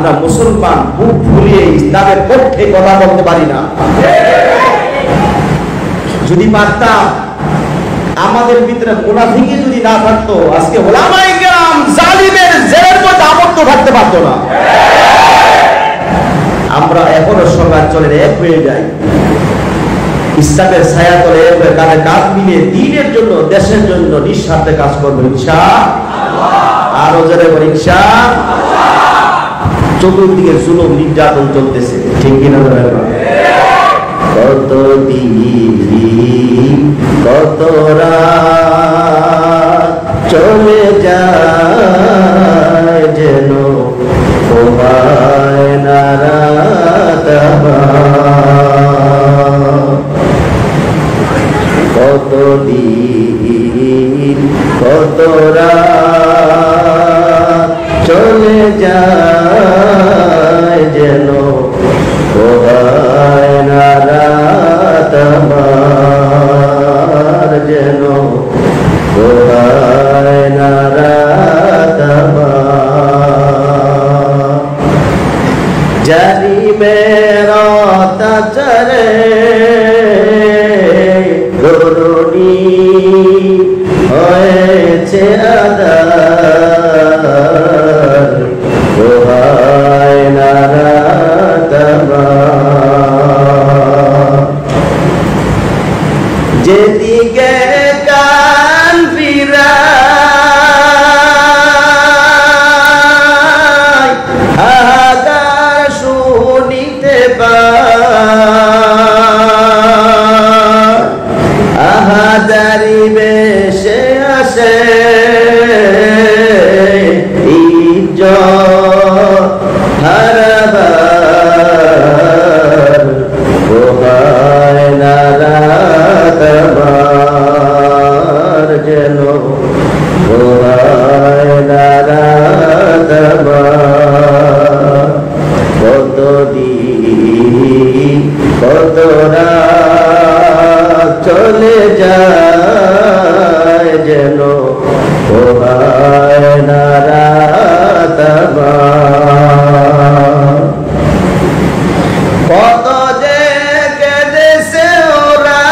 আমরা মুসলমান বুক ফুলিয়ে ইসলামের পক্ষে কথা বলতে পারি না। যদি পারতাম, আমাদের ভিতরে মুনাফিকি যদি না থাকতো, আজকে উলামায়ে কেরাম জালিমের জেলের মধ্যে আবদ্ধ থাকতে পারতো না। আমরা এখনো সমাজ চলে এক হয়ে যাই, ইসলামের ছায়া তলে কাঁধে কাঁধ মিলিয়ে দ্বীনের জন্য, দেশের জন্য নিঃস্বার্থে কাজ করবো ইনশাআল্লাহ। আরো জোরে বলি ইনশাআল্লাহ। চতুর্দিকে জুলুম নির্যাতন চলতেছে, ঠিক কিনা? কত দিন কত রাত চলে যায় যেন ওহায় না রাত আমার। কত দিন কত রাত চলে যায় যেন ওহায় না রাত আমার, যেন ওহায় না রাত আমার। জালিমের অত্যাচারে ধরণী হয়েছে আঁধার, ওহায় না রাত আমার। যেদিকে কান ফিরাই হাহাকার শুনিতে পাই, আহাজারি বেশে আসে ইজ্জত হারাবার, ওহায় না রাত আমার, যেন ওহায় না রাত আমার। কত দিন কত রাত চলে যায় যেন ওহায় না রাত আমার। কত যে কেঁদেছে ওরা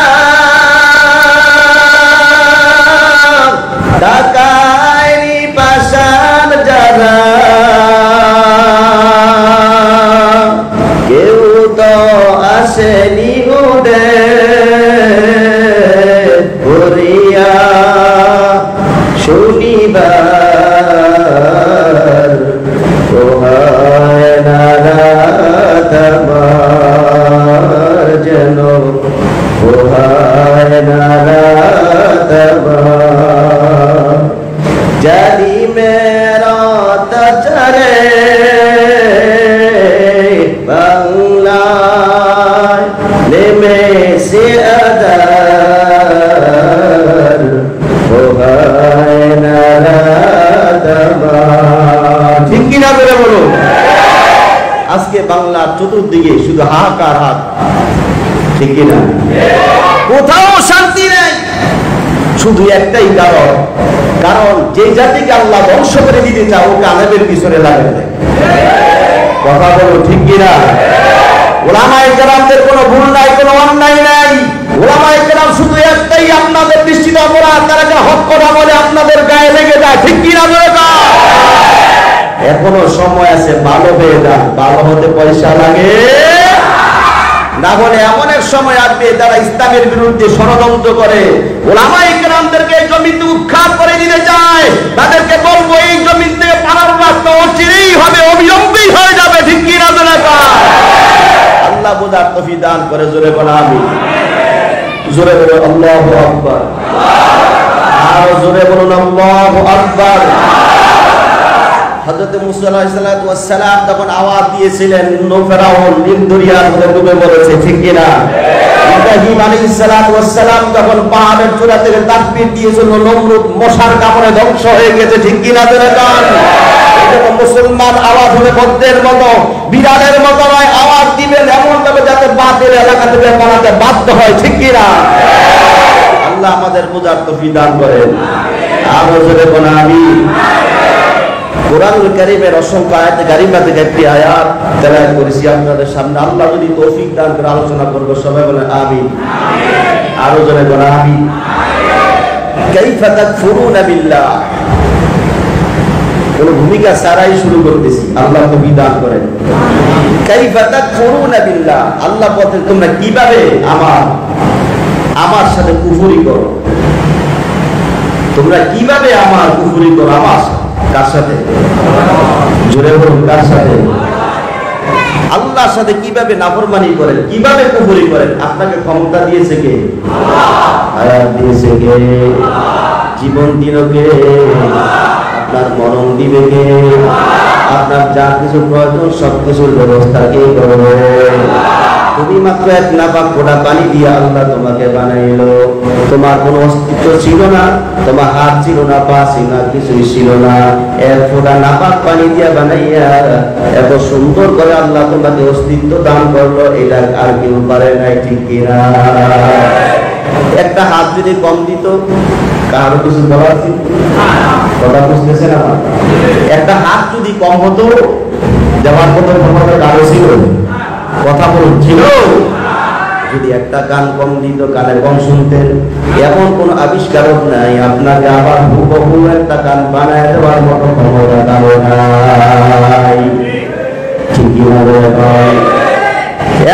ঢাকায় পাষাণ যারা, কেউ তো আসেনি উড়ে ভরিয়া শুনিবার, ওহায় না রাত আমার, যেন ওহায় না রাত আমার। জালিমের অত্যাচারে বাংলায় নেমেছে আঁধার, ওহায় না রাত আমার। ঠিক কিনা বলে বলো? আজকে বাংলার চতুর্দিকে শুধু হাহাকার হাত, ঠিক কিনা? কোথাও শান্তি নেই। শুধু একটাই কারণ যে জাতিকে আল্লাহ ধ্বংস করে দিতে চাও ওকে আযাবের পিছনে লাগে দেয়। কথা বলো, ঠিক কিনা? উলামায়ে কেরামদের কোনো ভুল নাই, কোনো অন্যায় নাই। উলামায়ে কেরাম শুধু একটাই, আপনাদের দৃষ্টিতে অপরাধ, তারা যে হক কথা বলে আপনাদের গায়ে লেগে যায়, ঠিক কিনা? এখনো সময় আছে, ভালো হয়ে যান। ভালো হতে পয়সা লাগে না, হলে এমন এক সময় আসবে যারা ইসলামের বিরুদ্ধে ষড়যন্ত্র করে উলামায়ে কেরামদেরকে জমিতে উৎখাত করে দিতে চায়। তাদেরকে বলবো এই জমি থেকে পালার রাস্তা অচিরেই হবে, অবিলম্বেই হয়ে যাবে, ঠিক কিনা? আল্লাহ বোঝার তৌফিক দান করে। জোরে বলো আমিন। জোরে বলো আল্লাহু আকবার। আর জোরে বলুন আল্লাহু আকবার। হযরত মুসা আলাইহিস সালাতু ওয়াস সালাম তখন আওয়াজ দিয়েছিলেন, ফেরাউন নীল দরিয়ার মধ্যে ডুবে পড়েছে, ঠিক কিনা? ইব্রাহিম আলাইহিস সালাতু ওয়াস সালাম তখন পাহাড়ের চূড়া থেকে তাকবীর দিয়েছিল, নমরুদ মশার কামড়ে ধ্বংস হয়ে গেছে, ঠিক কিনা? মুসলমান আওয়াজ হবে বজ্রের মতো, বিড়ালের মতো নয়, আওয়াজ দিবেন এমন ভাবে যাতে বাতিল এলাকা থেকে পালাতে বাধ্য হয়, ঠিক কিনা? আল্লাহ আমাদের বোঝার তৌফিক দান করেন। আরো জোরে বলেন আমিন। কোরআনুল কারীমের অসংখ্য আয়াতে কারিমা থেকে একটি আয়াত তেলাওয়াত করেছি আপনাদের সামনে। আল্লাহ যদি তৌফিক দান করে আলোচনা করব, সবাই বলেন আমিন। আরো জোরে বলেন আমিন। কাইফা তাকফুরুনা বিল্লাহ, কোন ভূমিকা ছাড়াই শুরু করতেছি, আল্লাহ তো বিধান করেন। কাইফা তাকফুরুনা বিল্লাহ, আল্লাহ বলেন তোমরা কিভাবে আমার সাথে কুফরি করো, তোমরা কিভাবে আমার কুফরি করো। আমার কার সাথে? জোরে বলুন, কার সাথে? আল্লাহর সাথে কিভাবে নাফরমানি করেন, কিভাবে কুফরি করেন। আপনাকে ক্ষমতা দিয়েছে কে? হায়াত দিয়েছে কে? জীবন দিল কে? আপনার মরণ দিবে কে? আপনার যা কিছু প্রয়োজন সবকিছুর ব্যবস্থা কে করবে? তুমি মাত্র এক নাপাক ফোঁটা পানি দিয়ে আল্লাহ তোমাকে বানাইলো। তোমার কোনো অস্তিত্ব ছিল না, তোমার হাত ছিল না, পা ছিল না, কিছুই ছিল না। এক ফোঁটা নাপাক পানি দিয়ে বানাইয়া এত সুন্দর করে আল্লাহ তোমাকে অস্তিত্ব দান করলো, এটা আর কেউ পারে নাই, ঠিক কিনা? একটা হাত যদি কম দিত, কারো কিছু বলার ছিল? কথা বুঝতেছেন আমার? একটা হাত যদি কম হতো, দেওয়ার মতো ক্ষমতা কারো ছিল? কথা বলুন, ছিল? যদি একটা কান কম দিত, কানে কম শুনতেন, এমন কোন আবিষ্কারক নাই আপনাকে আবার হুবহু একটা কান বানায় দেওয়ার মতো ক্ষমতা কারো নাই, ঠিক কিনা বলে ভাই?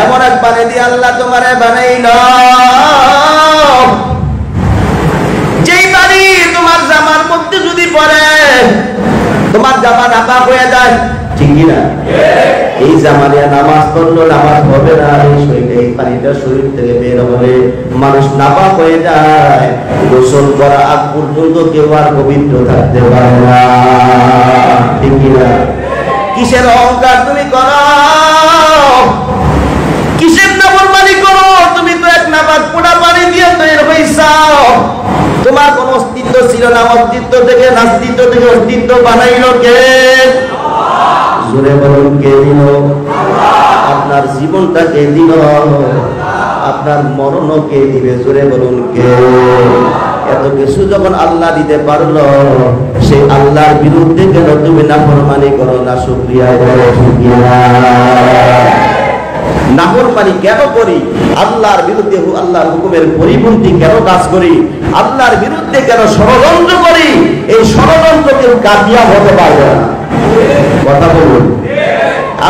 এমন এক পানি দিয়ে আল্লাহ তোমারে বানাইল, যেই পানি তোমার জামার মধ্যে যদি পড়ে তোমার জামা নাপাক হয়ে যায়, ঠিক কিনা? এই জামানিয়া নামাজ পড়লো, নামাজ হবে না। এই পানিটা শরীর থেকে বের হলে মানুষ নাপাক হয়ে যায়। গোসল করা আগ পর্যন্ত কেউ আর পবিত্র থাকতে পারে না, ঠিক কিনা? কিসের অহংকার তুমি করো? কিসের নাফরমানি করো? তুমি তো এক নাপাক পোড়া পানি দিয়ে তৈরি হইছাও। তোমার কোন অস্তিত্ব ছিল না, অস্তিত্ব থেকে নাস্তিত্ব থেকে অস্তিত্ব বানাইলো কে? জোরে বলুন, কে দিল? আপনার জীবনটা কে দিল? আপনার মরণও কে দিবে? জোরে বলুন, কে? এত কিছু যখন আল্লাহ দিতে পারলো, সেই আল্লাহর বিরুদ্ধে কেন তুমি নাফরমানি করো, না শুকরিয়া করো? নাফরমানি কেন করি? আল্লাহর বিরুদ্ধে, আল্লাহর হুকুমের পরিপন্থী কেন কাজ করি? আল্লাহর বিরুদ্ধে কেন ষড়যন্ত্র করি? এই ষড়যন্ত্র কেউ কামিয়াব হতে পারবে না। কথা বলুন।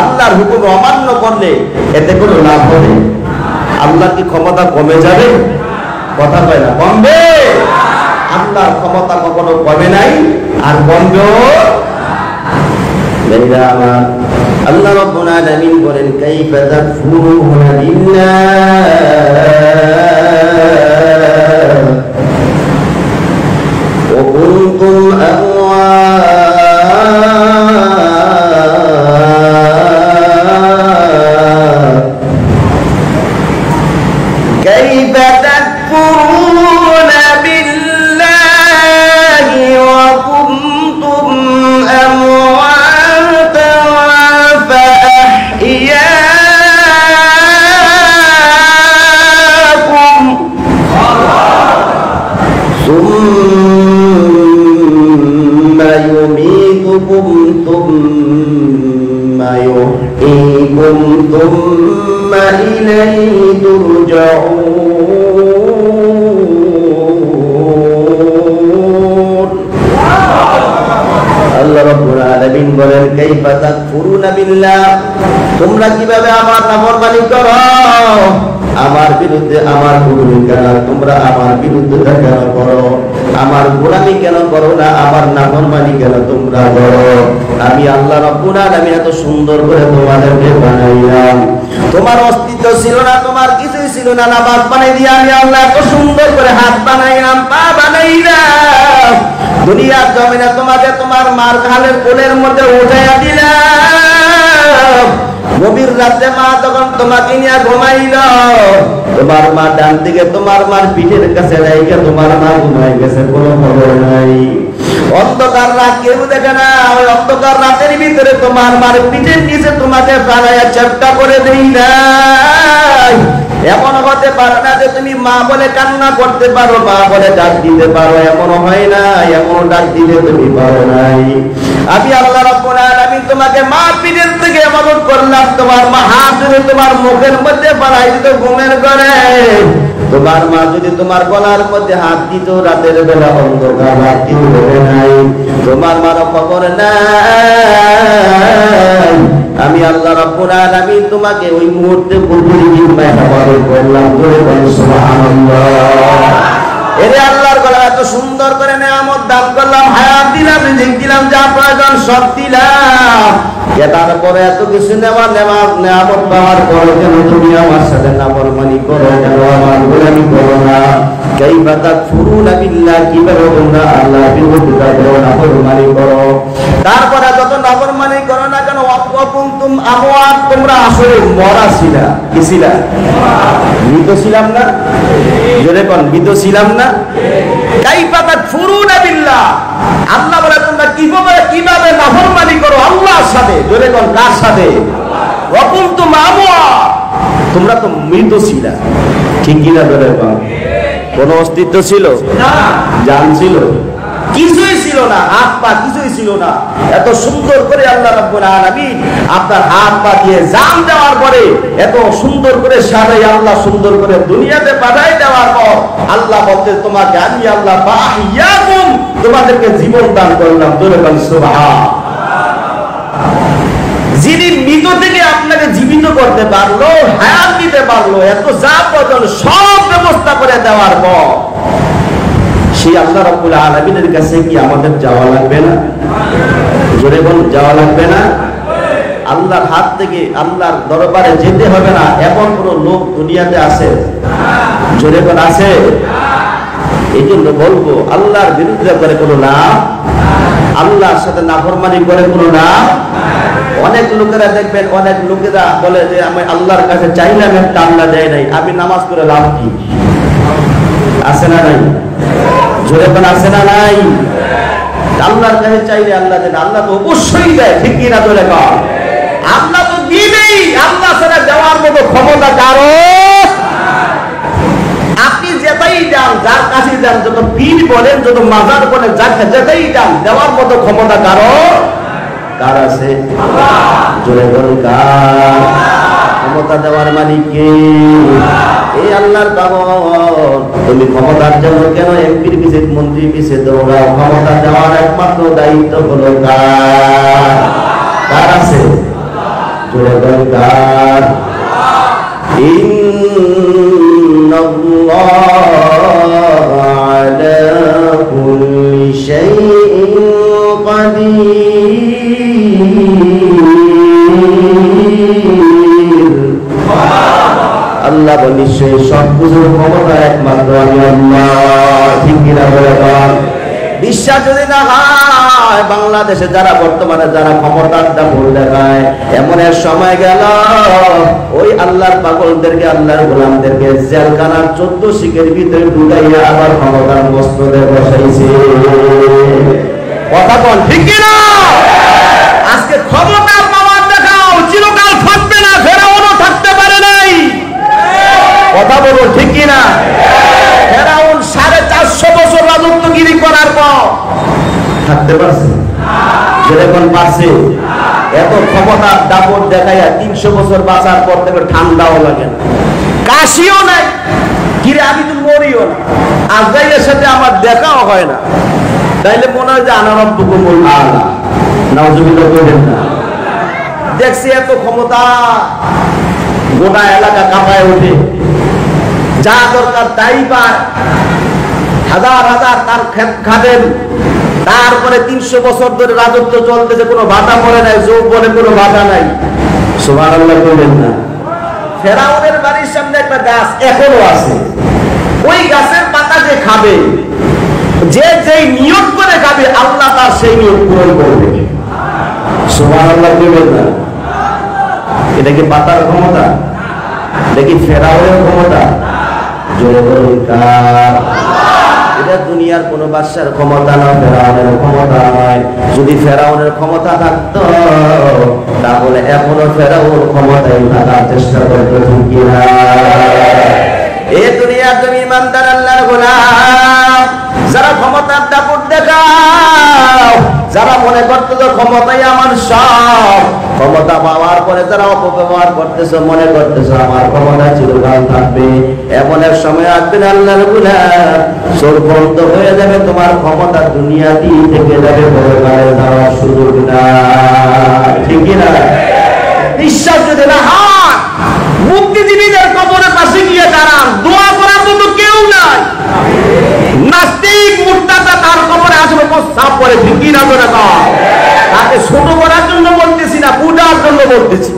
আল্লাহর হুকুম অমান্য করলে এতে কোনো লাভ হবে? আল্লাহর কি ক্ষমতা কমে যাবে? কথা কয় না, কমবে? আল্লাহর ক্ষমতা কখনো কমে নাই, আর কমবেও। আল্লাহ রাব্বুল আলামিন বলেন, কাইফা তাকফুরুনা বিল্লাহ ওয়া কুনতুম ثم إليه ترجعون। আল্লাহ রাব্বুল আলামিন বলেন, কাইফা তাকফুরুনা বিল্লাহ, তোমরা কিভাবে আমার নাফরমানি করো? আমার বিরুদ্ধে আমার কুফরি কেন? তোমরা আমার বিরুদ্ধে কেন করো? আমার গোলামি কেন করো না? আমার নাফরমানি কেন তোমরা করো? আমি আল্লাহ রাব্বুল আলামিন এত সুন্দর করে তোমাদেরকে বানাইলাম। তোমার অস্তিত্ব ছিল না, তোমার কিছুই ছিল না, নামাজ বানাই দিয়ে আমি আল্লাহ এত সুন্দর করে হাত বানাইলাম, পা বানাইলাম। দুনিয়ার জমিনে তোমাকে তোমার মার ঘালের কোলের মধ্যে উঠাইয়া দিলাম। গভীর রাতে মা তখন তোমাকে নিয়ে ঘুমাইল, তোমার মা ডান দিকে তোমার মার পিঠের কাছে রেখে তোমার মা ঘুমাই গেছে, কোনো খবর নাই। অন্ধকার রাত কেউ দেখে না, ওই অন্ধকার রাতের ভিতরে তোমার মার পিঠের নিচে তোমাকে ফালাইয়া চ্যাপ্টা করে দেই নাই। এমন হতে পারে না যে তুমি মা বলে কান্না করতে পারো, মা বলে ডাক দিতে পারো, এমন হয় না, এমন ডাক দিতে তুমি পারো নাই। আমি আল্লাহ রাব্বুল আলামিন তোমাকে মা পিঠের থেকে ইবাদত করলাম, তোমার মা হাত যদি তোমার মুখের মধ্যে বাড়াই দিত ঘুমের ঘরে, তোমার মা যদি তোমার গলার মধ্যে হাত দিত রাতের বেলা অন্ধকার রাত্রি হবে নাই, তোমার মার খবর নাই। আমি আল্লাহ রাব্বুল আলামিন তোমাকে ওই মুহূর্তে পুরোপুরি জিম্মায় হেফাজত করলাম। জোরে বলেন সুবহানাল্লাহ। এরে আল্লাহর গলা এত সুন্দর করে নেয়ামত দান করলাম, হায়াত দিলাম, রিজিক দিলাম, যা প্রয়োজন সব দিলাম। তারপরে এত কিছু নেয়ামত পাওয়ার পরে কেন তুমি আমার সাথে নাফরমানি করো, কেন আমার গোলামি করো না? কাইফা তাকফুরুনা বিল্লাহ, কিভাবে তোমরা আল্লাহর বিরুদ্ধে করো, নাফরমানি করো? তারপরে যত নাফরমানি করো না কেন, ওয়াকুনতুম আমওয়াত, তোমরা আসলে মরা ছিলা। কি ছিলা? মৃত ছিলাম না? জোরে কোন মৃত ছিলাম না? কাইফা তাকফুরুনা বিল্লাহ, আল্লাহ বলে তোমরা কিভাবে নাফরমানি করো আল্লাহর সাথে। জোরে কোন কার সাথে? ওয়াকুনতুম আমওয়াত, তোমরা তো মৃত ছিলা। ঠিক কিনা? জোরে কোন। কোন অস্তিত্ব ছিল না, জান ছিল কিছুই ছিল না, হাত পা কিছুই ছিল না। এত সুন্দর করে আল্লাহ রাব্বুল আলামিন আপনার হাত পা দিয়ে জান দেওয়ার পরে, এত সুন্দর করে সারাই আল্লাহ সুন্দর করে দুনিয়াতে পাঠাই দেওয়ার পর আল্লাহ বলতে তোমাকে আমি আল্লাহ বাহিয়াকুম, তোমাদেরকে জীবন দান করলাম। জোরে বল সুবহান। যিনি মৃত থেকে আপনাকে জীবিত করতে পারলো, হায়াত দিতে পারলো, এত যা প্রয়োজন সব ব্যবস্থা করে দেওয়ার পর সেই আল্লাহ রাব্বুল আলামিনের কাছে কি আমাদের যাওয়া লাগবে না? জোরে বল, যাওয়া লাগবে না? আল্লাহর হাত থেকে আল্লাহর দরবারে যেতে হবে না এমন কোন লোক দুনিয়াতে আছে? জোরে বল, আছে? এই জন্য বলবো আল্লাহর বিরুদ্ধে করে কোনো লাভ, আল্লাহর সাথে নাফরমানি করে কোনো লাভ। অনেক লোকেরা দেখবেন, অনেক লোকেরা বলে যে আমি আল্লাহর কাছে চাইলাম একটা আল্লাহ দেয় নাই, আমি নামাজ করে লাভ কি? আছে না নাই? জোরে বল, আছে না নাই? আল্লাহর কাছে চাইলে আল্লাহ দেন, আল্লাহ তো অবশ্যই দেয়। ঠিক কিনা? জোরে বল। আল্লাহ তো দিবেই, আল্লাহ ছাড়া দেওয়ার মতো ক্ষমতা কারো। আপনি যেটাই দেন, যার কাছে দেন, যত পীর বলেন, যত মাজার বলেন, যাকে যেটাই দেন, দেওয়ার মতো ক্ষমতা কারো। কার আছে? জোরে বল, কার? ক্ষমতা দেওয়ার মালিক কে? এই আল্লাহর বাবন। তুমি ক্ষমতার জন্য কেন এমপির পিছে, মন্ত্রী পিছে দৌড়াও? ক্ষমতা দেওয়ার একমাত্র দায়িত্ব হলো কার? কার আছে? জোরে বল, কার? ইন্নাল্লাহা আলা কুল্লি শাইইন কাদির। আল্লাহ বল, নিশ্চয়ই সব কিছুর ক্ষমতা একমাত্র আমি আল্লাহ। ঠিক কিনা? বলে বল। বিশ্বাস যদি না হয়, বাংলাদেশে যারা বর্তমানে যারা ক্ষমতার দাপট দেখায়, এমন এক সময় গেল ওই আল্লাহর পাগলদেরকে, আল্লাহর গোলামদেরকে জেলখানার 14 শিখের ভিতরে ঢুকাইয়া আবার ক্ষমতার মস্তদে বসাইছে। কথা বল, ঠিক কিনা? আজকে ক্ষমতা পাওয়ার দেখাও, চিরকাল থাকবে না, ফেরাউনও থাকতে পারে নাই। কথা বলো, ঠিক কিনা? ফেরাউন 450 বছর রাজত্বগিরি করার পর থাকতে পারছে? যেরকম পারছে, এত ক্ষমতার দাপট দেখাইয়া 300 বছর বাঁচার পর থেকে ঠান্ডাও লাগে না, কাশিও নাই, কিরে আমি তো মরিও না, আজরাইলের সাথে আমার দেখাও হয় না। তাইলে মনে হয় যে আনা রব্বুকুমুল আ'লা। নাউযুবিল্লাহ বলেন না? দেখছি এত ক্ষমতা, গোটা এলাকা কাঁপায় ওঠে, যা দরকার তাই পায়, হাজার হাজার তার খাদেম। তারপরে 300 বছর ধরে রাজত্ব চলতেছে, কোনো বাধা পড়ে নাই, যৌবনে কোনো বাধা নাই। সুবহানাল্লাহ বলেন না? ফেরাউনের বাড়ির সামনে একটা গাছ এখনো আছে, ওই গাছের পাতা যে খাবে, যে যেই নিয়ত করে খাবে, আল্লাহ তার সেই নিয়ত পূরণ করবে। সুবহানাল্লাহ বলেন না? এটা কি পাতার ক্ষমতা? এটা কি ফেরাউনের ক্ষমতা? জোরে বলুন, কার? এটা দুনিয়ার কোনো বাদশার ক্ষমতা না, ফেরাউনের ক্ষমতা নয়। যদি ফেরাউনের ক্ষমতা থাকতো তাহলে এখনো ফেরাউন ক্ষমতায় থাকার চেষ্টা করতো, ঠিক কিনা? এই দুনিয়ার তুমি ইমানদার আল্লাহর গোলাম যারা ক্ষমতার দাপট দেখাও, যারা মনে করতেছো ক্ষমতাই আমার সব, ক্ষমতা পাওয়ার পরে যারা অপব্যবহার করতেছো, মনে করতেছো আমার ক্ষমতা চিরকাল থাকবে, এমন এক সময় আসবে আল্লাহর গোলাম চোখ বন্ধ হয়ে যাবে, তোমার ক্ষমতা দুনিয়াতেই থেকে যাবে, পরকালে যাওয়ার সুযোগ নাই, ঠিক কিনা? বিশ্বাস যদি না হয় মুক্তিজীবীদের কবরের পাশে গিয়ে দাঁড়ান, দোয়া করার মতো কেউ নাই। নাস্তিক মুর্তাদা তার কবরে আসবে প্রস্তাব করে, ঠিক কিনা? করে তাকে ছোট করার জন্য বলতেছি না, বুঝার জন্য বলতেছি।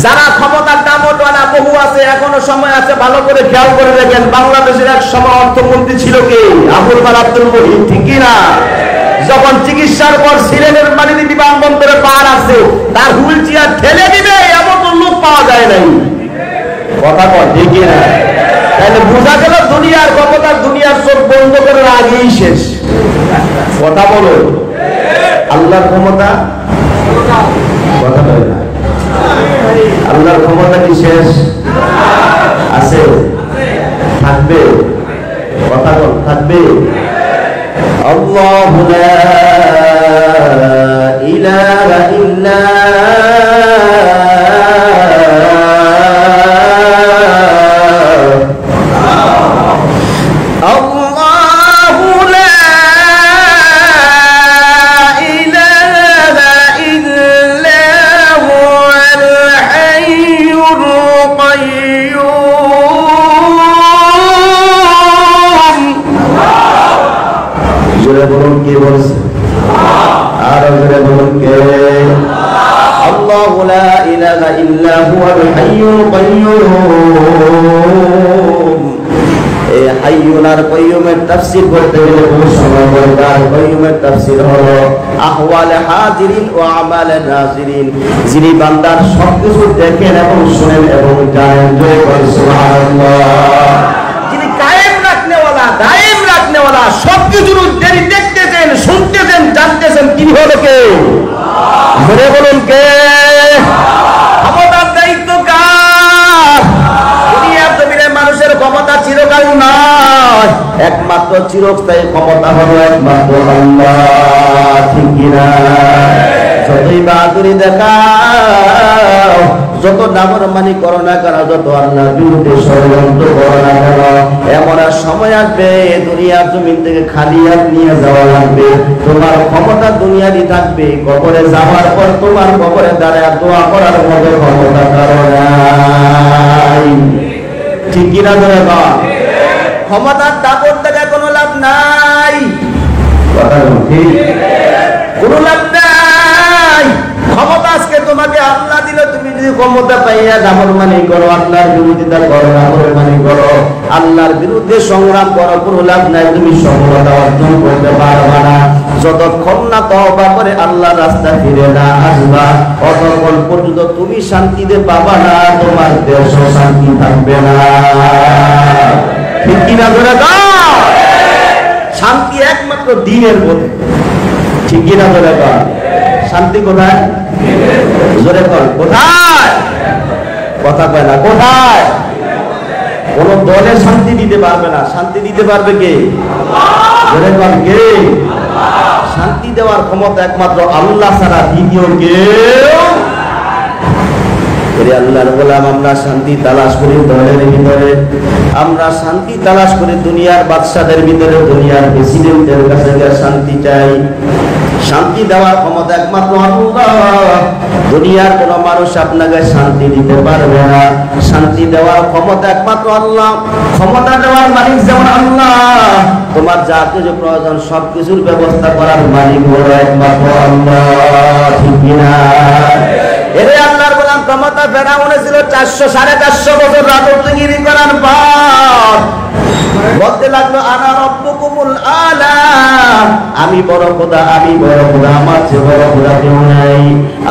যারা ক্ষমতার দামওয়ালা বহু আছে, এখনো সময় আছে, ভালো করে খেয়াল করে দেখেন। বাংলাদেশের এক সময় অর্থমন্ত্রী ছিল কে? আবুল মাল আব্দুল মহিদ, ঠিক কিনা? যখন চিকিৎসার পর সিলেটের বাড়িতে বিমানবন্দরে পার আছে, তার হুইল চেয়ার ঠেলে দিবে এমন লোক পাওয়া যায় নাই, কথা কর, ঠিক কিনা? তাহলে বোঝা গেল দুনিয়ার ক্ষমতা দুনিয়ার চোখ বন্ধ করার আগেই শেষ, কথা বলো। আল্লাহর ক্ষমতা, কথা বলে না, আল্লাহর ক্ষমতা কি শেষ? আছে, থাকবে, কথা বল, থাকবে। আল্লাহু লা ইলাহা ইল্লা কে বলছে? আর বলুন কে? আল্লাহু লা ইলাহা ইল্লা হুয়াল হাইয়ুল কাইয়্যুম। এই হাইয়ুল আর কাইয়্যুমের তাফসীর করতে গেলে বহু সময় দরকার। কাইয়্যুমের তাফসীর হলো আহওয়ালে হাজিরিন ওয়া আমালে নাজিরিন, যিনি বান্দার সবকিছু দেখেন এবং শুনেন এবং জানেন। জয় বল সুবহানাল্লাহ। যিনি কায়েম রাখনেওয়ালা, দায়েম রাখনেওয়ালা, সবকিছুর উদ্ধারি দেখতেছেন, শুনতেছেন, জানতেছেন, তিনি হলো কে? ধরে বলুন কে? ক্ষমতার দায়িত্ব কার? দুনিয়ার জমিনে মানুষের ক্ষমতা চিরকাল নয়, একমাত্র চিরস্থায়ী ক্ষমতা হলো একমাত্র আল্লাহ, ঠিক কিনা? যতই বাহাদুরি দেখাও, যত নাফরমানি করো না কেন, যত আল্লাহর বিরুদ্ধে ষড়যন্ত্র করো না কেন, এমন এক সময় আসবে দুনিয়ার জমিন থেকে খালি হাত নিয়ে যাওয়া লাগবে। তোমার ক্ষমতা দুনিয়ারই থাকবে, কবরে যাওয়ার পর তোমার কবরে দাঁড়ায় দোয়া করার মতো ক্ষমতা কারো নাই, ঠিক কিনা? ধরে ক্ষমতার দাপট থেকে কোনো লাভ নাই, কথা ঠিক, কোনো লাভ নাই। ক্ষমতা আজকে তোমাকে আল্লাহ দিল, তুমি যদি ক্ষমতা পাইয়া নাফরমানি করো, আল্লাহর বিরোধিতা করো, নাফরমানি করো, আল্লাহর বিরুদ্ধে সংগ্রাম করো, কোনো লাভ নাই, তুমি সফলতা অর্জন করতে পারবা না। যতক্ষণ না তওবা করে আল্লাহর রাস্তা ফিরে না আসবা, ততক্ষণ পর্যন্ত তুমি শান্তিতে পাবা না, তোমার দেশও শান্তি থাকবে না, ঠিক কিনা? ধরে দাও, শান্তি একমাত্র দ্বীনের মধ্যে, ঠিক কিনা? ধরে দাও, শান্তি কোথায়? জোরে কর, কোথায়? কথা কয় না, কোথায়? কোন দলে শান্তি দিতে পারবে না, শান্তি দিতে পারবে কে? জোরে কর, কে? শান্তি দেওয়ার ক্ষমতা একমাত্র আল্লাহ ছাড়া দ্বিতীয় কেউ। আল্লাহর গোলাম, আমরা শান্তি তালাশ করি দলের ভিতরে, আমরা শান্তি তালাশ করি দুনিয়ার বাদশাদের ভিতরে, দুনিয়ার প্রেসিডেন্টের কাছে শান্তি চাই। শান্তি দেওয়ার ক্ষমতা একমাত্র আল্লাহ। দুনিয়ার কোন মানুষ আপনাকে শান্তি দিতে পারবে না। শান্তি দেওয়ার ক্ষমতা একমাত্র আল্লাহ। ক্ষমতা দেওয়ার মালিক যেমন আল্লাহ, তোমার যা কিছু প্রয়োজন সবকিছুর ব্যবস্থা করার মালিক হলো একমাত্র আল্লাহ, ঠিক কিনা? এরে আল্লাহর গোলাম, ক্ষমতা ফেরাউনে ছিল 400-450 বছর রাজত্বগিরি করার পর বলতে লাগলো আনা রব্বুকুমুল আলা, আমি বড় খোদা, আমি বড় খোদা, আমার চেয়ে বড় খোদা কেউ নাই।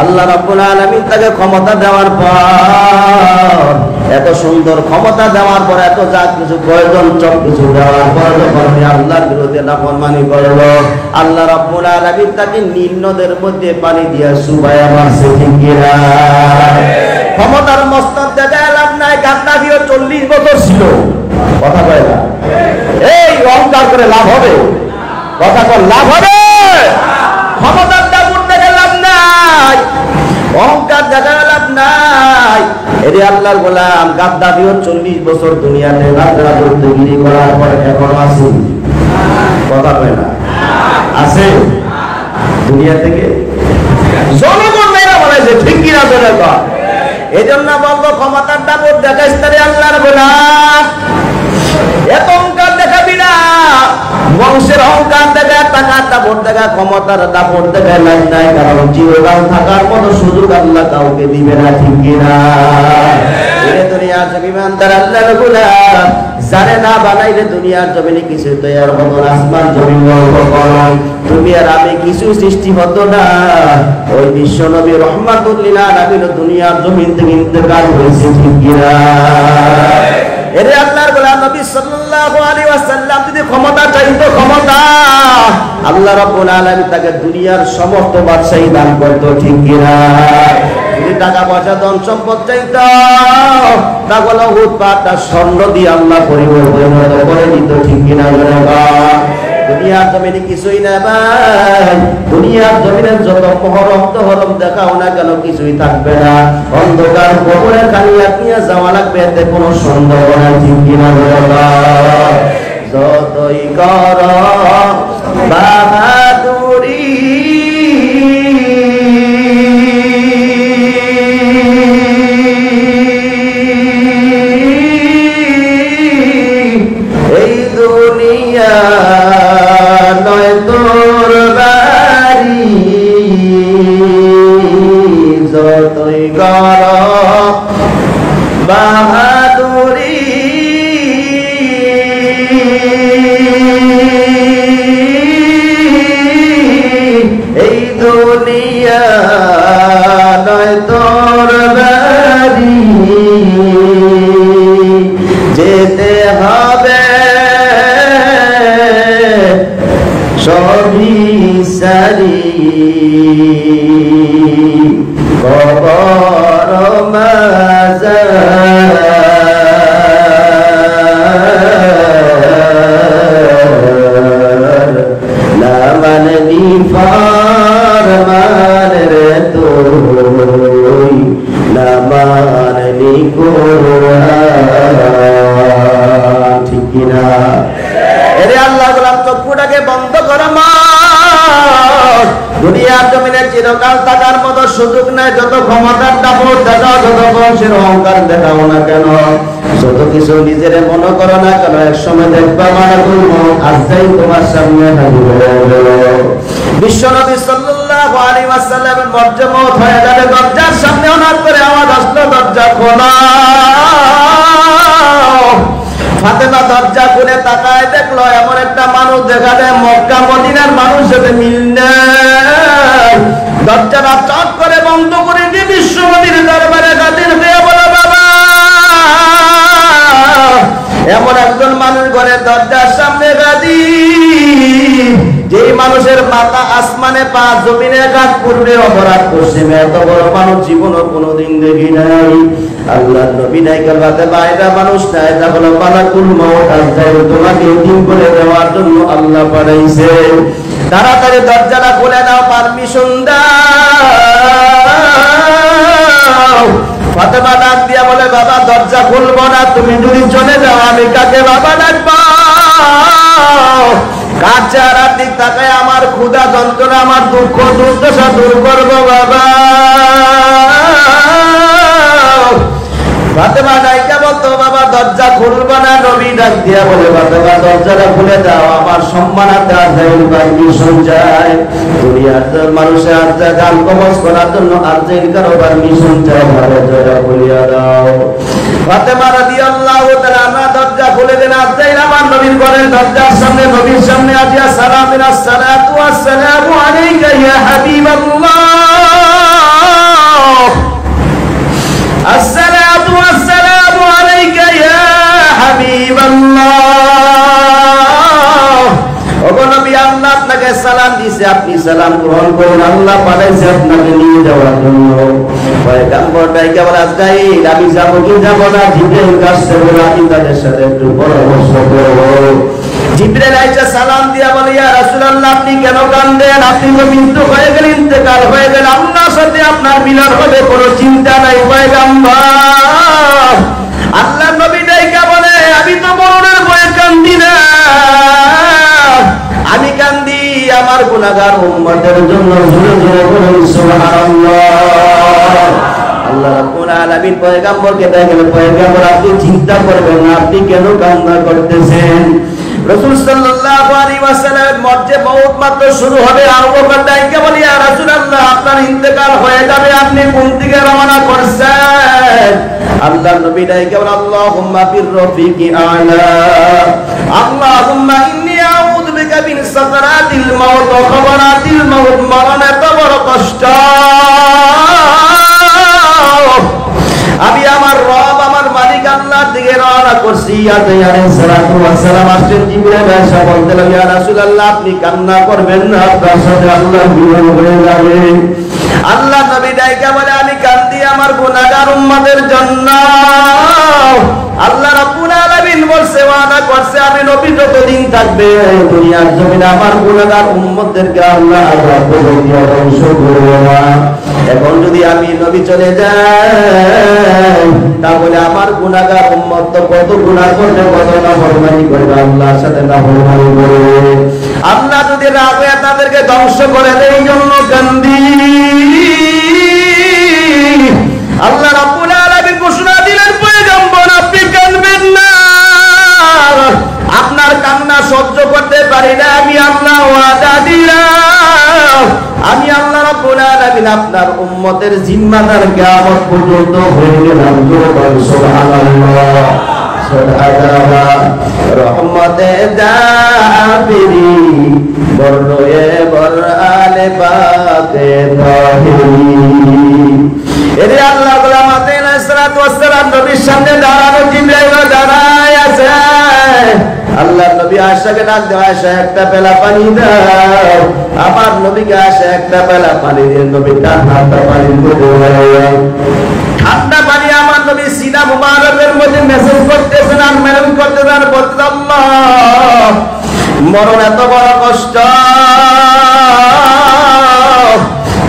আল্লাহ রাব্বুল আলামিন তাকে ক্ষমতা দেওয়ার পর, এত সুন্দর ক্ষমতা দেওয়ার পর, এত যা কিছু প্রয়োজন সব কিছু দেওয়ার পর যখন আল্লাহর বিরুদ্ধে নাফরমানি করলো, আল্লাহ রাব্বুল আলামিন তাকে নীল নদের মধ্যে পানি দিয়া চুবাইয়া মারছে। ঠিক কিনা? ক্ষমতার মস্তক দেখায় লাভ নাই। গাদ্দাফিও 40 বছর ছিল। কথা কয় না? এই অহংকার করে লাভ হবে? কথা কয় লাভ হবে? ক্ষমতার দাপট দেখে লাভ নাই, অহংকার দেখা লাভ নাই। এরে আল্লাহর গোলাম, গাদ্দাফিও 40 বছর দুনিয়াতে রাজত্বগিরি করার পর এখন আছে। কথা কয় না? আছে দুনিয়া থেকে জনগণ মেয়েরা বলেছে। ঠিক কিনা বলে? এই জন্য বলবো ক্ষমতার দাপট দেখাইস তারে আল্লাহর গোলাম। এত অহংকার দেখাবি না। বংশের অহংকার দেখা, টাকার দাপট দেখা, ক্ষমতার দাপট দেখা লাভ নাই। কারণ চিরকাল থাকার মতো সুযোগ আল্লাহ কাউকে দিবে না। ঠিক কিনা? দুনিয়ার জমিন তার আল্লাহর গোলাম জানে না বানাইলে দুনিয়ার জমিনে কিছু তৈরি হতো না। আসমান জমিন তুমি আর আমি কিছু সৃষ্টি হতো না। ওই বিশ্ব নবী রহমাতুল লিল আলামিন দুনিয়ার জমিন থেকে ইন্তেকাল হয়েছে। ঠিক কিনা? এরে আল্লাহর গোলাম নবী সাল্লাল্লাহু আলাইহি ওয়াসাল্লাম যদি ক্ষমতা চাইতো, ক্ষমতা আল্লাহ রাব্বুল আলামিন তাকে দুনিয়ার সমস্ত বাদশাহী দান করত। ঠিক কিনা? যদি টাকা পয়সা ধন সম্পদ চাইতো, তাহলে উৎপাদটা স্বর্ণ দিয়ে আল্লাহ পরিবর্তন করে দিত। ঠিক কিনা? দুনিয়ার জমিনে কিছুই না ভাই। দুনিয়ার জমিনে যত মহরম তহরম দেখাও না কেন কিছুই থাকবে না। অন্ধকার কবরে খালি আপনিয়া যাওয়া লাগবে, এতে কোনো সন্দেহ নাই। ঠিক কিনা? যতই কর বাহাদুরি এই দুনিয়া নয় তোর বাড়ি, যতই কর বাহাদুরি এই দুনিয়া নয় তোর বাড়ি, যেতে হবে সবই সারি, কবর মাজার না মানবি ফরমান রে তুই, না মানবি কোরআন। ঠিক কিনা? এরে আল্লাহ গোলাম চক্ষুটাকে বন্ধ করো। দুনিয়ার জমিনে চিরকাল থাকার মতো সুযোগ নাই। যত ক্ষমতার দাপট দেখাও, যত বংশের অহংকার দেখাও না কেন, যত কিছু নিজের মনে করো না কেন, এক সময় দেখবা মালাকুল মউত আজই তোমার সামনে হাজির হয়ে গেল। বিশ্বনবী সাল্লাল্লাহু আলাইহি ওয়াসাল্লামের মর্যাদা মউত হয়ে যাবে। দরজার সামনে অনার করে আওয়াজ আসলো, দরজা খোলা। ফাতেমা দরজা খুলে তাকায় দেখলো এমন একটা মানুষ দেখা যায় মক্কা মদিনার মানুষ সাথে মিল নেই। দরজাটা চট করে বন্ধ করে দিয়ে বিশ্বনবীর দরবারে হাজির হয়ে বলে, বাবা এমন একজন মানুষ ঘরে দরজার সামনে হাজির, যেই মানুষের মাথা আসমানে, পা জমিনে, কাঠ পূর্বে অপরাধ পশ্চিমে, এত বড় মানুষ জীবনও কোনোদিন দেখি নাই। আল্লাহর নবী নাই কালবাতে বাইরা মানুষ নাই, এটা হলো মালাকুল মউত। আজরাইল তোমাকে দিন করে দেওয়ার জন্য আল্লাহ পাঠাইছে। তাড়াতাড়ি দরজাটা খুলে নাও, পারমিশন দাও। ফাতেমা ডাক দিয়া বলে, বাবা দরজা খুলবো না, তুমি যদি চলে যাও আমি কাকে বাবা ডাকবো? কার চেহারার দিক তাকায় আমার ক্ষুধা যন্ত্রণা, আমার দুঃখ দুর্দশা দূর করবো বাবা। ফাতেমা ডাইকা বলতো, বাবা দরজা খুলবো না। নবী ডাক দিয়া বলে, ফাতেমা দরজাটা খুলে দাও, আমার সম্মানার্থে আজরাইল পারমিশন চায়, দুনিয়ার মানুষের গান কবজ করার জন্য আজরাইল কারো পারমিশন চায়, দরজা খুলিয়া দাও। ফাতেমা রাদিয়াল্লাহু তাআলা আনহা দরজা খুলে দেন। আজরাইল আমার নবীর ঘরের দরজার সামনে, নবীর সামনে আজিয়া সালামিন আসসালাতু ওয়াসসালামু আলাইকা ইয়া হাবিবাল্লাহ, আসসালাতু ওয়াসসালামু আলাইকা ইয়া হাবিবাল্লাহ। ওগো নবী, আল্লাহ আপনাকে সালাম দিয়েছে, আপনি সালাম গ্রহণ করুন। আল্লাহ পাঠাইছে আপনাকে নিয়ে যাওয়ার জন্য। পয়গম্বর ডাইকা বলে, আজরাইল আমি যাব কি যাব না? জিবরাইল কাছে বলে, আমি তাদের সাথে একটু পরামর্শ করব। জিবরাইল আইসা সালাম দিয়া বলে, ইয়া রাসূলুল্লাহ আপনি কেন কাঁদেন? আপনি তো মৃত্যু হয়ে গেলেন, ইন্তেকাল হয়ে গেল, আল্লাহর সাথে আপনার মিলন হবে, কোনো চিন্তা নাই পয়গম্বর। আল্লাহর নবী ডাইকা বলে, আমি তো মরণের ভয়ে কাঁদি না, আমি কান্দি আমার গুনাহগার উম্মতের জন্য। জোরে জোরে বলুন সুবহানাল্লাহ। আল্লাহ রাব্বুল আলামিন পয়গম্বরকে দেখেন, পয়গম্বর আপনি চিন্তা করবেন না, আপনি কেন কান্না করতেছেন? রাসূল সাল্লাল্লাহু আলাইহি ওয়াসাল্লামের মধ্যে মওত মাত্র শুরু হবে, আবু বকর ডাইকে বলি, ইয়া রাসূলুল্লাহ আপনার ইন্তেকাল হয়ে যাবে, আপনি কোন দিকে রওনা করছেন? আল্লাহ নবী ডাইকে বলে, আল্লাহুম্মা বির রফিকি আলা, আল্লাহুম্মা ইন্নী আউযু বিকা মিন সাকরাতিল মাউত ওয়া খাবারাতিল মাউত। মরণ এত বড় কষ্ট, আমি আমার রব আমার মালিক আল্লাহর দিকে রওনা করছি। আজরাইল আলাইহিস সালাতু ওয়াস সালাম আসেন, জিবরাইল এসে বলতে লাগলেন, ইয়া রাসূলুল্লাহ আপনি কান্না করবেন না, আপনার সাথে আল্লাহর মিলন হয়ে যাবে। আল্লাহ নবী ডাইকা বলে, আমি কান্দি আমার গুনাহগার উম্মতের জন্য। আল্লাহ রাব্বুল আলামিন বলছে, ওয়াদা করছে আমি নবী যতদিন থাকবে দুনিয়ার জমিনে আমার গুনাহগার উম্মতদেরকে আল্লাহ আযাব দিয়ে ধ্বংস করবে না। এখন যদি আমি নবী চলে যাই, তাহলে আমার গুনাহগার উম্মত তো কত গুনাহ করবে, কত নাফরমানি করবে, আল্লাহর সাথে নাফরমানি করবে। আল্লাহ যদি রাগ হয়ে তাদেরকে ধ্বংস করে দেয়, এই জন্য কান্দি। আল্লাহ রাব্বুল আলামিন ঘোষণা দিলেন, পয়গম্বর আপনি কাঁদবেন না, আপনার কান্না সহ্য করতে পারি না। আমি আল্লাহ ওয়াদা দিলাম, আমি আল্লাহ রাব্বুল আলামিন আপনার উম্মতের জিম্মাদার কিয়ামত পর্যন্ত হয়ে গেলাম। সুবহানাল্লাহ সুবহানাল্লাহ। রহমতে জাবিরি বরয়ে বর আলে পাকে তাহিরি। এরে আল্লাহ গোলাম আলাইহিস সালাতু ওয়াস সালাম নবীর সামনে দাঁড়ানো, জিবরাইল দাঁড়ায় আছে। আল্লাহ নবী আয়েশাকে ডাক দেয়, আয়েশা একটা পেলা পানি দাও। আমার নবীকে আয়েশা একটা পেলা পানি দিয়ে নবী ঠান্ডা পানি দিয়ে ঠান্ডা পানি আমার নবী সিনা মুবারকের মধ্যে মেসেজ করতেছেন আর মেলন করতেছেন, বলতে আল্লাহ মরণ এত বড় কষ্ট,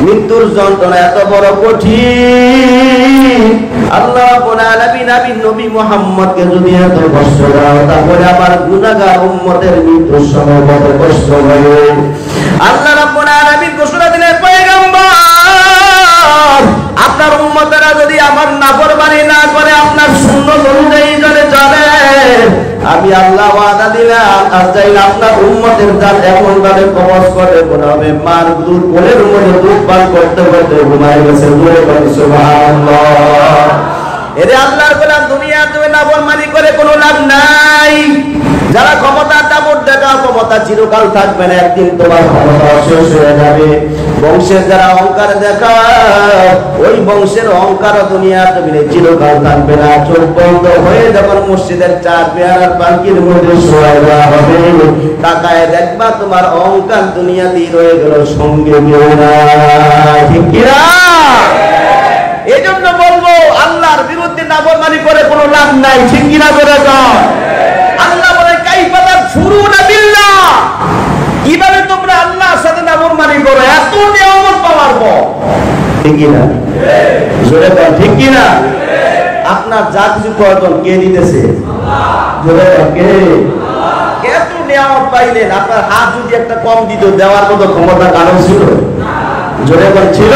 মৃত্যুর যন্ত্রণা এত বড় কঠিন। আল্লাহ রাব্বুল আলামিন নবী মুহাম্মদকে যদি এত কষ্ট দাও, তাহলে আমার গুনাহগার উম্মতের মৃত্যুর সময় কত কষ্ট হবে। আল্লাহ রাব্বুল আলামিন ঘোষণা দিলেন, পয়গম্বর আপনার উম্মতেরা যদি আমার নাফরমানি না করে, আপনার সুন্নাত অনুযায়ী যদি চলে, আমি আল্লাহ ওয়াদা দিলাম আজরাইল আপনার উম্মতের জান এমন ভাবে কবজ করে হবে, মার দুধ কোলের মধ্যে দুধ পান করতে করতে ঘুমায় গেছে। সুবহানাল্লাহ। এরে আল্লাহর গোলাম, দুনিয়া তুমি নাফরমানি করে কোনো লাভ নাই। যারা ক্ষমতা দাপট দেখাও, ক্ষমতা চিরকাল থাকবে না, একদিন তোমার ক্ষমতা শেষ হয়ে যাবে। বংশের যারা অহংকার দেখাও, ওই বংশের অহংকার দুনিয়া তুমি চিরকাল থাকবে না। চোখ বন্ধ হয়ে যখন মসজিদের চার পেয়ারার পালকির মধ্যে শোয়া দেওয়া হবে, তাকায় দেখবা তোমার অহংকার দুনিয়া দিয়ে রয়ে গেল, সঙ্গে কেউ নাই। ঠিক কিনা? এই জন্য বলবো, আল্লাহর বিরুদ্ধে নাফরমানি করে কোনো লাভ নাই। ঠিক কিনা করে দাও। আল্লাহ বলে, কাইফা তাকফুরুনা বিল্লাহ, কিভাবে তোমরা আল্লাহর সাথে নাফরমানি করো এত নিয়ামত পাওয়ার পর। ঠিক কিনা? জোরে বল, ঠিক কিনা? আপনার যা কিছু প্রয়োজন কে দিতেছে? জোরে বল, কে? এত নিয়ামত পাইলেন, আপনার হাত যদি একটা কম দিত, দেওয়ার মতো ক্ষমতা কারণ ছিল? জোরে বল, ছিল?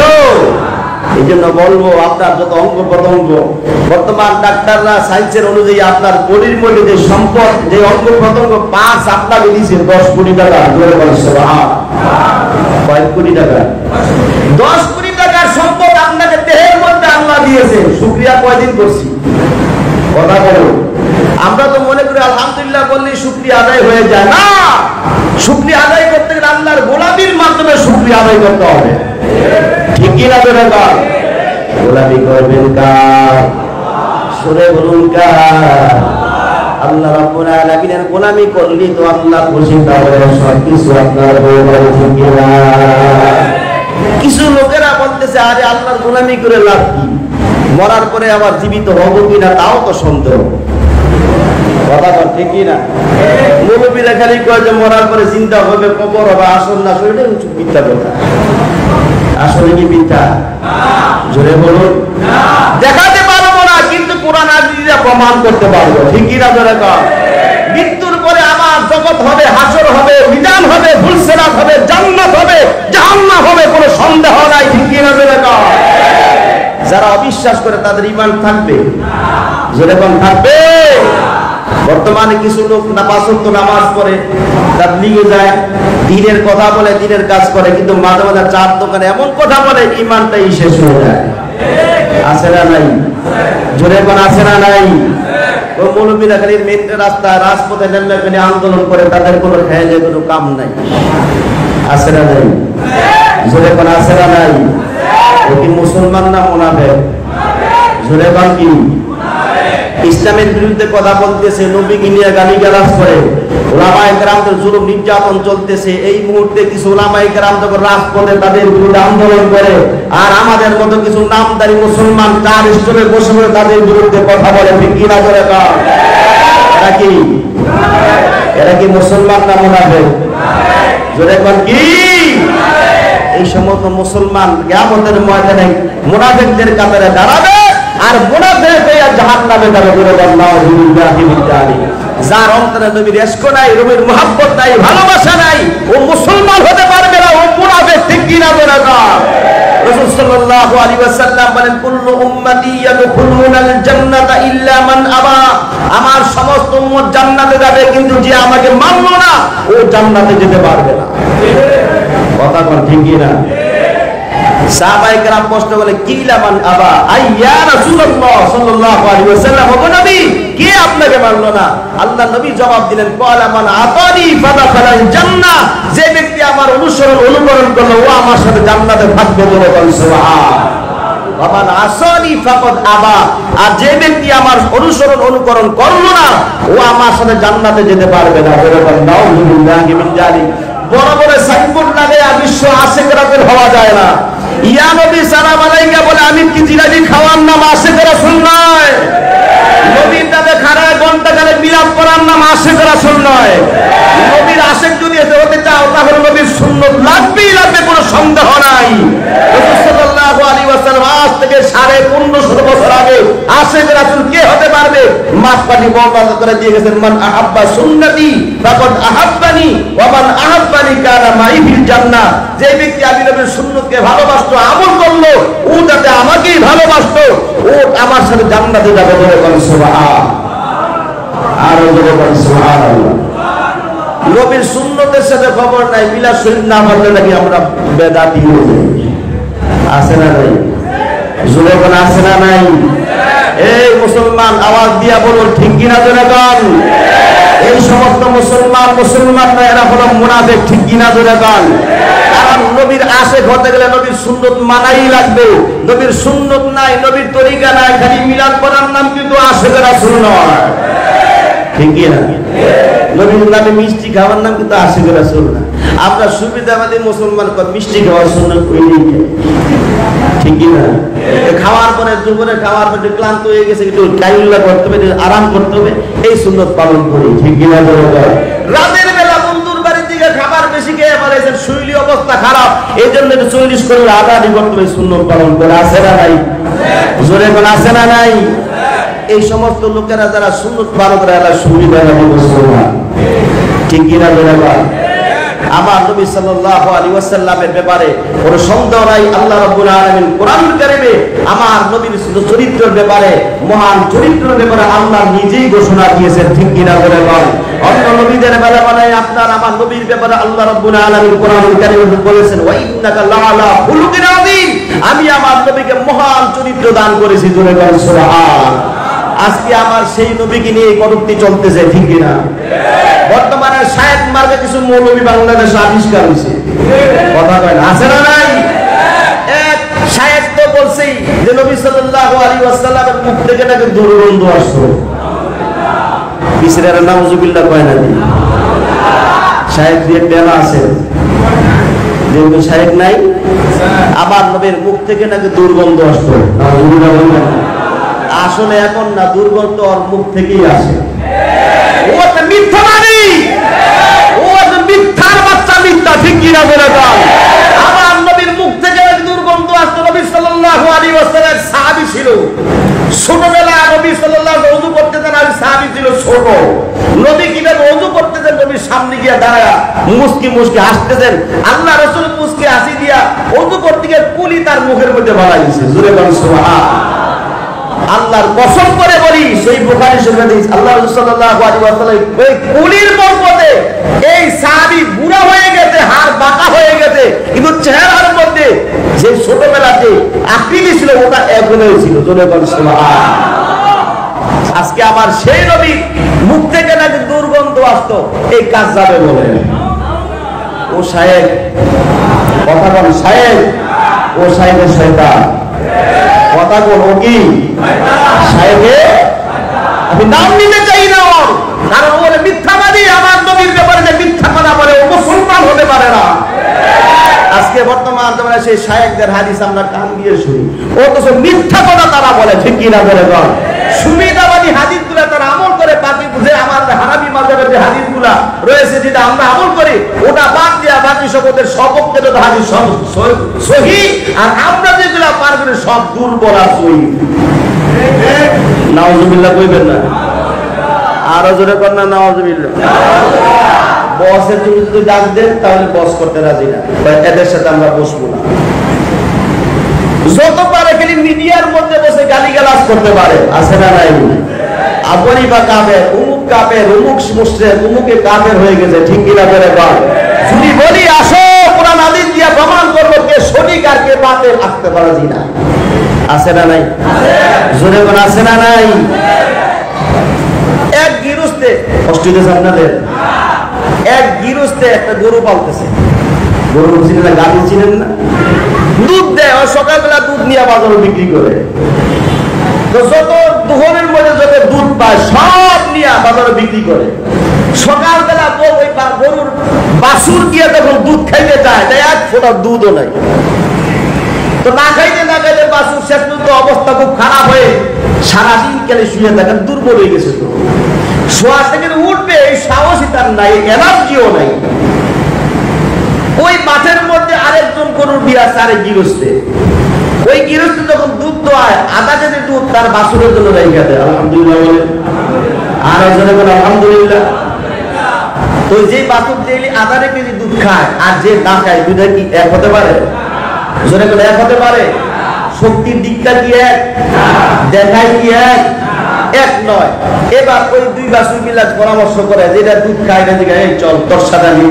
এই জন্য বলবো আপনার যত অঙ্গ প্রত্যঙ্গ, বর্তমান ডাক্তাররা সায়েন্সের অনুযায়ী আপনার বডির মধ্যে যে সম্পদ, যে অঙ্গ প্রত্যঙ্গ পাঁচ আপনাকে দিয়েছে 10 কোটি টাকা। কয়েক কোটি টাকা? 10 কোটি টাকার সম্পদ আপনাকে দেহের মধ্যে আল্লাহ দিয়েছে। শুকরিয়া কয়দিন করছি? কথা বলো। আমরা তো মনে করি আলহামদুলিল্লাহ বললেই শুকরিয়া আদায় হয়ে যায় না। শুকরিয়া আদায় করতে গেলে আল্লাহর গোলামির মাধ্যমে শুকরিয়া আদায় করতে হবে। ঠিক কি না? গোলামি করবেন কার? সরে বলুন কার? আল্লাহ রাব্বুল আলামিনের গোলামি করলি তো আল্লাহ খুশি, তাহলে সবকিছু আপনার হয়ে যাবে। ঠিক কি না? কিছু লোকেরা বলতেছে আরে আল্লাহর গোলামি করে লাভ কি, মরার পরে আবার জীবিত হবো কিনা তাও তো সন্দেহ। কথা বল, ঠিক কি না? মুরব্বীরা খালি কয় যে মরার পরে চিন্তা হবে, কবর হবে, আসল না আসলে মিথ্যা কথা। আসলে কি মিথ্যা? জোরে বলুন। দেখাতে পারবো না, কিন্তু কোরআন হাদিসে প্রমাণ করতে পারবো। ঠিক কি না? জোরে কর। মৃত্যুর পরে আমার জগৎ হবে, হাসর হবে, মিজান হবে, ফুলসিরাত হবে, জান্নাত হবে, জাহান্নাম হবে, কোনো সন্দেহ নাই। ঠিক কি না? জোরে কর। যারা অবিশ্বাস করে তাদের ঈমান থাকবে? জোরে কোন থাকবে? বর্তমানে কিছু লোক পাঁচ ওয়াক্ত নামাজ পড়ে, তাবলীগে যায়, দ্বীনের কথা বলে, দ্বীনের কাজ করে, কিন্তু মাঝে মাঝে চার দোকানে এমন কথা বলে ঈমানটাই শেষ হয়ে যায়। আছে না নাই? জোরে কোন আছে না নাই? ও মৌলবীরা খালি মেন রাস্তায় রাজপথে নেমে আন্দোলন করে, তাদের কোনো খেয়ালে কোনো কাম নাই। আছে না নাই? জোরে কোন আছে না নাই? ও কি মুসলমান না মুনাফিক? জোরে কোন কি? ইসলামের বিরুদ্ধে কথা বলতেছে, নবীকে নিয়ে গালিগালাজ করে, উলামায়ে কেরামদের জুলুম নির্যাতন চলতেছে। এই মুহূর্তে কিছু উলামায়ে কেরাম যখন রাজপথে তাদের বিরুদ্ধে আন্দোলন করে, আর আমাদের মতো কিছু নামদারি মুসলমান তার স্টোরে বসে বসে তাদের বিরুদ্ধে কথা বলে। ঠিক কি না? করে এরা কি মুসলমান না মুনাফিক? জোরে কোন কি? এই সমস্ত মুসলমান কিয়ামতের ময়দানে মুনাফিকদের কাতারে দাঁড়াবে, আর মুনাফিক হয়ে জাহান্নামে যাবে। যার অন্তরে নবীর ইশক নাই, নবীর মুহাব্বত নাই, ভালোবাসা নাই, ও মুসলমান হতে পারবে না, ও মুনাফিক। ঠিক কি না? বলে না। রাসূল সাল্লাল্লাহু আলাইহি ওয়াসাল্লাম বলেন, কুল্লু উম্মতি ইয়াদখুলুনাল জান্নাতা ইল্লা মান আবা। আমার সমস্ত উম্মত জান্নাতে যাবে, কিন্তু যে আমাকে মানলো না ও জান্নাতে যেতে পারবে না। কথা বল, ঠিক কি না? সাহাবায়ে কেরাম প্রশ্ন করে, কিলা মান আবা? আইয়া রাসূলুল্লাহ সাল্লাল্লাহু আলাইহি ওয়াসাল্লাম, ও নবী কে আপনাকে মানলো না? আল্লাহ নবী জবাব দিলেন, ক্বালা মান আতানি ফাদাখালাল জান্নাহ। যে ব্যক্তি আমার অনুকরণ করলো ও আমার সাথে জান্নাতে থাকবে। বলে সুবহানাল্লাহ। ওয়া মান আসানি ফাকাদ আবা। আর যে ব্যক্তি আমার অনুকরণ করলো না ও আমার সাথে জান্নাতে যেতে পারবে না। বলে নাউযুবিল্লাহি মিন যালিক। বড় বড় সাইনবোর্ড লাগায়া বিশ্ব আশিকরা হওয়া যায় না। ইয়া নবী সালাম আলাইকা বলে, আমি কি জিলাপি খাওয়ার নাম আশিক রাসূল নয়। নবীর নামে খাড়া ঘন্টা কালে বিলাপ করার নাম আশিক রাসূল নয়। নবীর আশিক যদি হতে চাও তাহলে নবীর সুন্নাত লাগবেই লাগবে, কোনো সন্দেহ নাই। রাসূল সাল্লাল্লাহু আলাইহি ওয়াসাল্লাম আজ থেকে 1550 বছর আগে আশিক রাসূল কে হতে পারবে? মাপকাঠি বর্ণনা করে দিয়ে গেছেন, মান আহাব্বা সুন্নতি ফাকাদ আহাব্বানি ওয়া মান আহাব্বানি কানা মাই ফিল জান্নাহ। যে ব্যক্তি আমি নবীর সুন্নতকে ভালোবাসতো, আমল করলো, ও যাতে আমাকেই ভালোবাসতো, ও আমার সাথে জান্নাতে যাবে। বলে বলেন সুবহানাল্লাহ। আর বলে বলেন সুবহানাল্লাহ। নবীর সুন্নতের সাথে খবর নাই, মিলাদ শরীফ না পড়লে নাকি আমরা বেদাতি হয়ে যাই। আছে না নাই? জোরে বলেন আছে না নাই? এই মুসলমান আওয়াজ দিয়া বলুন, ঠিক কিনা? জোরে বল। এই সমস্ত মুসলমান না, এরা হলো মুনাফিক। ঠিক কিনা? জোরে বল। কারণ নবীর আশিক হতে গেলে নবীর সুন্নত মানাই লাগবে। নবীর সুন্নত নাই, নবীর তরিকা নাই, খালি মিলাদ পড়ার নাম কিন্তু আশিক রাসূল নয়। ঠিক কিনা? নবীর নামে মিষ্টি খাওয়ার নাম কিন্তু আশিক রাসূল না। আমরা সুবিধাবাদী মুসলমান মিষ্টি খাওয়ার সুন্নত কইলেই খাই। ঠিক কিনা? খাওয়ার পরে দুপুরে খাওয়ার পরে ক্লান্ত হয়ে গেছে, একটু কাইল্লা করতে হবে, আরাম করতে হবে, এই সুন্নত পালন করি। ঠিক কিনা? রাতের বেলা বন্ধুর বাড়ির দিকে খাবার বেশি খেয়ে ফেলেছেন, শরীরী অবস্থা খারাপ, এই জন্য 40 করে আদানি করতে হবে, সুন্নত পালন করে। আছে না নাই? জোরে কোন আছে না নাই? এই সমস্ত লোকেরা যারা সুন্নত পালন করে এরা সুবিধা মুসলমান। ঠিক কিনা? আমার নবী সাল্লাল্লাহু আলাইহি ওয়াসাল্লামের ব্যাপারে কোনো সন্দেহ নাই। আল্লাহ রাব্বুল আলামিন কোরআনুল কারীমে আমার নবীর চরিত্রের ব্যাপারে, মহান চরিত্রের ব্যাপারে আল্লাহ নিজেই ঘোষণা দিয়েছেন, ঠিক কিনা বলে বল। অন্য নবীদের বেলায় আপনার আমার নবীর ব্যাপারে আল্লাহ রাব্বুল আলামিন কোরআনুল কারীমে বলেছেন, ওয়া ইন্নাকা লাআলা খুলুকিন আযীম, আমি আমার নবীকে মহান চরিত্র দান করেছি। জোরে বলেন সুবহান। আজকে আমার সেই নবীকে নিয়ে কটূক্তি চলতেছে, ঠিক কিনা? বর্তমানে শায়েখ মার্কে কিছু মৌলবী বাংলাদেশে আবিষ্কার হয়েছে, কথা কয় না, আছে না নাই? এক শায়েখ তো বলছেই যে নবী সাল্লাল্লাহু আলাইহি ওয়াসাল্লামের মুখ থেকে নাকি দুর্গন্ধ আসতো। ইসরায়েলের নাউজুবিল্লাহ কয় না? শায়েখ দিয়ে বেলা আছে, যেহেতু শায়েখ নাই, আমার নবীর মুখ থেকে নাকি দুর্গন্ধ আসতো। নাউজুবিল্লাহ বলবেন। আসলে এখন না, দুর্গন্ধ ওর মুখ থেকেই আসে। ও তো মিথ্যাবাদী, ও তো মিথ্যার বাচ্চা, মিথ্যা, ঠিক কিনা বলে দাও। আমার নবীর মুখ থেকে দুর্গন্ধ আসতো। নবী সাল্লাল্লাহু আলাইহি ওয়াসাল্লামের সাহাবী ছিল, ছোটবেলা নবী সাল্লাল্লাহু আলাইহি ওযু করতেন, আর সাহাবী ছিল ছোট। নবী কিভাবে ওযু করতেছেন, নবীর সামনে গিয়ে দাঁড়ায়া মুস্কি মুস্কি হাসতেছেন। আল্লাহ রাসূল মুস্কি হাসি দিয়া ওযু করতে গিয়ে কুলি তার মুখের মধ্যে বাড়াই দিয়েছে। জোরে বলেন সুবহান। আল্লাহর কসম করে বলি, সেই বুখারী শরীফে হাদিস, আল্লাহ রাসূল সাল্লাল্লাহু আলাইহি ওয়াসাল্লাম ওই কুলির বরকতে এই সাহাবী বুড়া হয়ে গেছে, হাড় বাঁকা হয়ে গেছে, কিন্তু চেহারার মধ্যে যে ছোটবেলাতে আকৃতি ছিল ওটা এখনোই ছিল। জোরে বলেন সুবহান। আজকে আমার সেই নবী মুখ থেকে নাকি দুর্গন্ধ আসতো, এই কাজ যাবে বলে? ও শায়েখ, কথা বল, শায়েখ, ও শায়েখের শয়তান, কথা বল, ও কি শায়েখে? আমি নাম নিতে চাই না ওর, কারণ ও মিথ্যাবাদী। আমার নবীর ব্যাপারে যে মিথ্যা কথা বলে, ও মুসলমান হতে পারে না। আজকে বর্তমান তোমরা সেই শায়েখদের হাদিস আমরা কান দিয়ে শুনি, ও তো সব মিথ্যা কথা তারা বলে, ঠিক কিনা বলে বল। সুবিধাবাদী হাদিসগুলো তারা আমল করে, বাকি যে আমার হানাফি মাযহাবের যে হাদিসগুলো রয়েছে যেটা আমরা আমল করি, ওটা বাদ দিয়া বাকি সকলের সপক্ষে হাদিস সব সহিহ, আর আমরা যেগুলো পার করি সব দুর্বল আর সহিহ। নাউজুবিল্লাহ কইবেন না? আরো জোরে কর না, নাউজুবিল্লাহ। বসের যদি ডাক দেন তাহলে বস করতে রাজি না, এদের সাথে আমরা বসবো না। যত পারে খালি মিডিয়ার মধ্যে বসে গালিগালাজ করতে পারে, আছে না নাই? আপনি বা কাফের, উমুক কাফের, উমুক মুশরিক, উমুকে কাফের হয়ে গেছে, ঠিক কিনা বলে বল। যদি বলি আসো কোরআন হাদিস দিয়া প্রমাণ করবো কে সঠিক আর কে বাতিল, আসতে পারি না, আছে না নাই? জোরে বল, আছে না নাই? এক গৃহস্থে কষ্ট দিয়েছে আপনাদের, এক গৃহস্থে একটা গরু পালতেছে। গরু চিনেন না? গাভী চিনেন না? দুধ দেয়, সকালবেলা দুধ নিয়ে বাজারে বিক্রি করে। তো যত দুহরের মধ্যে যত দুধ পায় সব নিয়ে বাজারে বিক্রি করে। সকালবেলা ওই গরুর বাছুর দিয়ে যখন দুধ খাইতে যায়, তাই এক ফোঁটা দুধও নাই। তো না খাইতে না খাইতে বাছুর শেষ পর্যন্ত অবস্থা খুব খারাপ হয়ে সারাদিন কেলে শুয়ে থাকেন, দুর্বল হয়ে গেছে। তো শোয়া থেকে উঠবে এই সাহসই তার নাই, এনার্জিও নাই। ওই মাঠের মধ্যে আরেকজন গরুর বিয়া চারে গৃহস্থে, ওই গৃহস্থ যখন দুধ দোয়ায় আধা কেজি দুধ তার বাছুরের জন্য রেখে দেয়। আলহামদুলিল্লাহ বলে, আর একজনে বলে আলহামদুলিল্লাহ। তো যে বাছুর ডেইলি আধা কেজি দুধ খায় আর যে না খায়, দুধে কি এক হতে পারে? জোরে বলে, এক হতে পারে? শক্তির দিকটা কি এক? দেখায় কি এক? এক নয়। এবার ওই দুই বাছুর মিলে পরামর্শ করে, যেটা দুধ খায় না দিকে, এই চল তোর সাথে আমি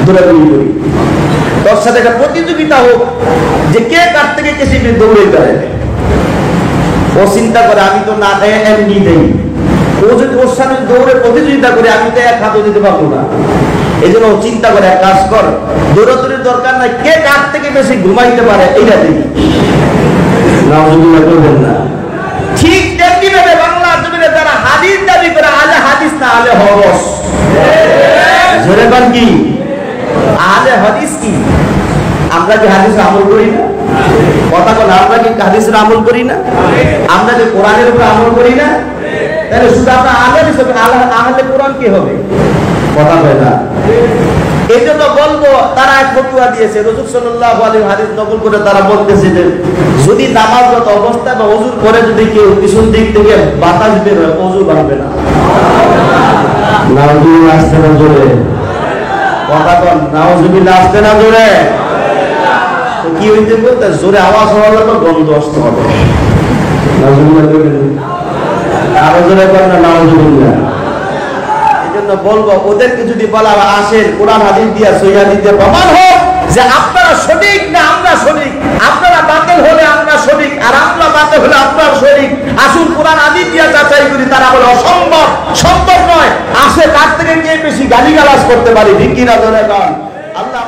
দৌড়াদৌড়ি করি, তোর সাথে একটা প্রতিযোগিতা হোক যে কে কার থেকে বেশি দৌড়ে পারে। ও চিন্তা করে আমি তো না খাই এমনি দেই, ও যদি ওর সাথে দৌড়ে প্রতিযোগিতা করে আমি তো এক হাতও দিতে পারবো না। এই জন্য ও চিন্তা করে, এক কাজ কর, দৌড়াদৌড়ির দরকার নাই, কে কার থেকে বেশি ঘুমাইতে পারে এইটা দিই। নাউজুবিল্লাহ করবেন না? ঠিক তেমনি ভাবে বাংলার জমিনে যারা হাদিস দাবি করে, আলে হাদিস না আলে হরস। জোরে বল, কি আলে হাদিস? কি আমরা কি হাদিসে আমল করি না? কথা বল, আমরা কি হাদিসের আমল করি না? আমরা কি কোরআনের উপর আমল করি না? তাহলে শুধু আমরা আলে হিসেবে আহলে কোরআন কি হবে? কথা বলে না। এই জন্য বলবো, তারা এক ফতোয়া দিয়েছে, রাসূল সাল্লাল্লাহু আলাইহি হাদিস নকল করে তারা বলতেছে যে যদি নামাজরত অবস্থায় বা ওযুর করে যদি কেউ পিছন দিক থেকে বাতাস বের হয়, ওযু ভাঙবে না। নাউজুবিল্লাহ, আসসালামু আলাইকুম। কথা কন নাউজুবিল্লাহ আসতে না জোরে। তো কি হইতে বলতে জোরে আওয়াজ হওয়ার জন্য গন্ধ আসতে হবে। আরো জোরে কর না নাউজুবিল্লাহ। এই জন্য বলবো ওদেরকে যদি বলা আসেন কোরআন হাদিস দিয়া সহিহ হাদিস দিয়ে প্রমাণ হোক যে আপনারা সঠিক না আমরা সঠিক, আপনারা বাতিল হলে আমরা সঠিক আর আমরা বাতিল হলে আপনারা সঠিক, আসুন কোরআন হাদিস দিয়া যাচাই করি। তারা বলে অসম্ভব, সম্ভব নয়। আসে কার থেকে কে বেশি গালিগালাজ করতে পারি, ঠিক কিনা জোরে কন। আল্লাহ